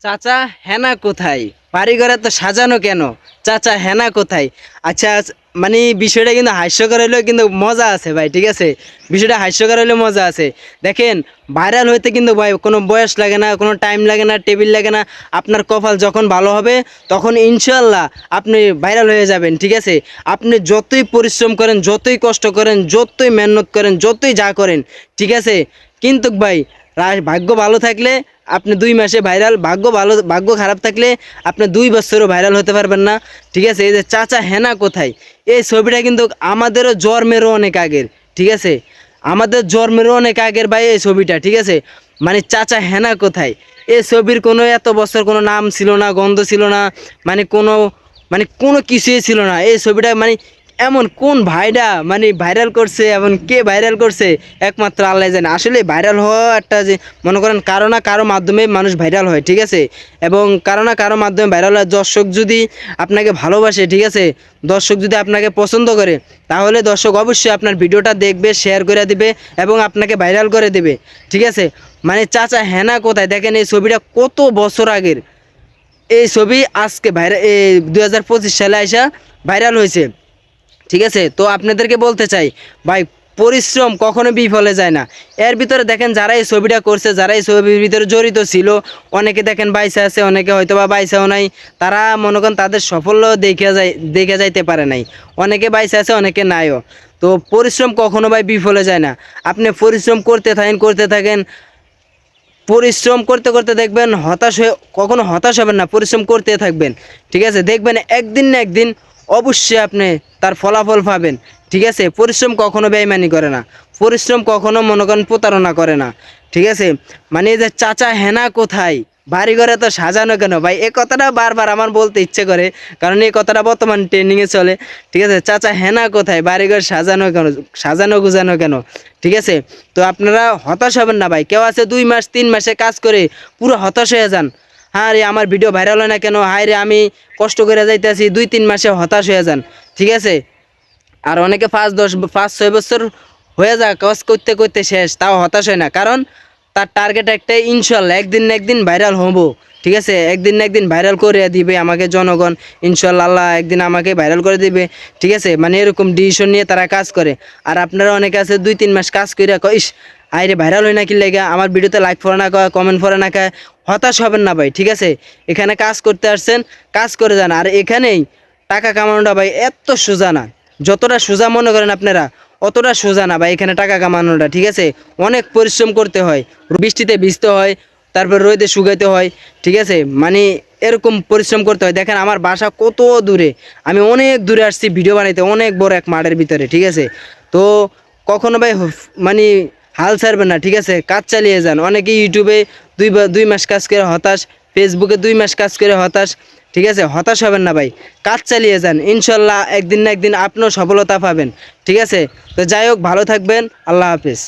চাচা হেনা কোথায়? বাড়িঘরে তো সাজানো কেন? চাচা হেনা কোথায়? আচ্ছা মানে বিষয়টা কিন্তু হাস্যকর হলেও কিন্তু মজা আছে ভাই, ঠিক আছে? বিষয়টা হাস্যকর হলেও মজা আছে। দেখেন, ভাইরাল হইতে কিন্তু ভাই কোনো বয়স লাগে না, কোনো টাইম লাগে না, টেবিল লাগে না। আপনার কপাল যখন ভালো হবে তখন ইনশাল্লাহ আপনি ভাইরাল হয়ে যাবেন, ঠিক আছে? আপনি যতই পরিশ্রম করেন, যতই কষ্ট করেন, যতই মেহনত করেন, যতই যা করেন, ঠিক আছে? কিন্তু ভাই ভাগ্য ভালো থাকলে আপনি 2 মাসে ভাইরাল, ভাগ্য খারাপ থাকলে আপনি 2 বছরও ভাইরাল হতে পারবেন না, ঠিক আছে? এই যে চাচা হেনা কোথায়, এই ছবিটা কিন্তু আমাদেরও জন্মেরও অনেক আগের, ঠিক আছে? আমাদের জন্মেরও অনেক আগের ভাই এই ছবিটা, ঠিক আছে? মানে চাচা হেনা কোথায়, এই ছবির কোনো এত বছর কোনো নাম ছিল না, গন্ধ ছিল না, মানে কোনো কিছুই ছিল না এই ছবিটা। মানে এমন কোন ভাইরা মানে ভাইরাল করছে, এমন কে ভাইরাল করছে, একমাত্র আল্লাহ জানে। আসলে ভাইরাল হওয়া একটা যে মনে করেন কারো না কারো মাধ্যমে মানুষ ভাইরাল হয়, ঠিক আছে? এবং কারো না কারো মাধ্যমে ভাইরাল হয়। দর্শক যদি আপনাকে ভালোবাসে, ঠিক আছে, দর্শক যদি আপনাকে পছন্দ করে, তাহলে দর্শক অবশ্যই আপনার ভিডিওটা দেখবে, শেয়ার করে দিবে এবং আপনাকে ভাইরাল করে দেবে, ঠিক আছে? মানে চাচা হেনা কোথায়, দেখেন এই ছবিটা কত বছর আগের এই ছবি, আজকে ভাইরাল, এই 2025 সালে আইসা ভাইরাল হয়েছে, ঠিক আছে? তো আপনাদেরকে বলতে চাই ভাই, পরিশ্রম কখনো বিফলে যায় না। এর ভিতরে দেখেন যারা এই ছবিটা করছে, যারা এই ছবির ভিতরে জড়িত ছিল, অনেকে দেখেন বাইসা আছে, অনেকে হয়তো বা বাইসাও নাই। তারা মনে করেন তাদের সাফল্য দেখে যাইতে পারে নাই। অনেকে বাইসা আছে, অনেকে নাইও। তো পরিশ্রম কখনো ভাই বিফলে যায় না। আপনি পরিশ্রম করতে থাকেন, পরিশ্রম করতে করতে দেখবেন কখনো হতাশ হবেন না, পরিশ্রম করতে থাকবেন, ঠিক আছে? দেখবেন একদিন না একদিন অবশ্যই আপনি তার ফলাফল পাবেন, ঠিক আছে? পরিশ্রম কখনো বেইমানি করে না, পরিশ্রম কখনো মনে করেন প্রতারণা করে না, ঠিক আছে? মানে এই যে চাচা হেনা কোথায়, বাড়ি ঘরে তো সাজানো কেন, ভাই এই কথাটা বারবার আমার বলতে ইচ্ছে করে, কারণ এই কথাটা বর্তমান ট্রেন্ডিংয়ে চলে, ঠিক আছে? চাচা হেনা কোথায়, বাড়িঘর সাজানো কেন, সাজানো গুজানো কেন, ঠিক আছে? তো আপনারা হতাশ হবেন না ভাই। কেউ আছে 2 মাস 3 মাসে কাজ করে পুরো হতাশ হয়ে যান, হ্যাঁ রে আমার ভিডিও ভাইরাল হয় না কেন, হায় রে আমি কষ্ট করে যাইতেছি, 2-3 মাসে হতাশ হয়ে যান, ঠিক আছে? আর অনেকে 5-10 5-6 বছর হয়ে যায় কাজ করতে করতে শেষ, তাও হতাশ হয় না, কারণ তার টার্গেট একটাই, ইনশাল্লাহ একদিন না একদিন ভাইরাল হবো, ঠিক আছে? একদিন না একদিন ভাইরাল করে দিবে আমাকে জনগণ, ইনশাল্লাহ আল্লাহ একদিন আমাকে ভাইরাল করে দিবে, ঠিক আছে? মানে এরকম ডিসিশন নিয়ে তারা কাজ করে। আর আপনারা অনেকে আছে 2-3 মাস কাজ করে কইস আইরে ভাইরাল হয় না কি লেগা, আমার ভিডিওতে লাইক পড়ে না কয়, কমেন্ট পড়ে না কয়, হতাশ হবেন না ভাই, ঠিক আছে? এখানে কাজ করতে আসছেন, কাজ করে যান। আর এখানেই টাকা কামানোটা ভাই এত সোজা না, যতটা সোজা মনে করেন আপনারা অতটা সোজা না ভাই এখানে টাকা কামানোটা, ঠিক আছে? অনেক পরিশ্রম করতে হয়, বৃষ্টিতে ভিজতে হয়, তারপর রোদে শুকাইতে হয়, ঠিক আছে? মানে এরকম পরিশ্রম করতে হয়। দেখেন আমার বাসা কত দূরে, আমি অনেক দূরে আসছি ভিডিও বানাইতে, অনেক বড় এক মাঠের ভিতরে, ঠিক আছে? তো কখনো ভাই মানে হাল ছাড়বেন না, ঠিক আছে? কাজ চালিয়ে যান। অনেকে ইউটিউবে 2 মাস কাজ করে হতাশ, ফেসবুকে 2 মাস কাজ করে হতাশ, ঠিক আছে? হতাশ হবেন না ভাই, কাজ চালিয়ে যান, ইনশাল্লাহ একদিন না একদিন আপনিও সফলতা পাবেন, ঠিক আছে? তো যাই হোক, ভালো থাকবেন, আল্লাহ হাফেজ।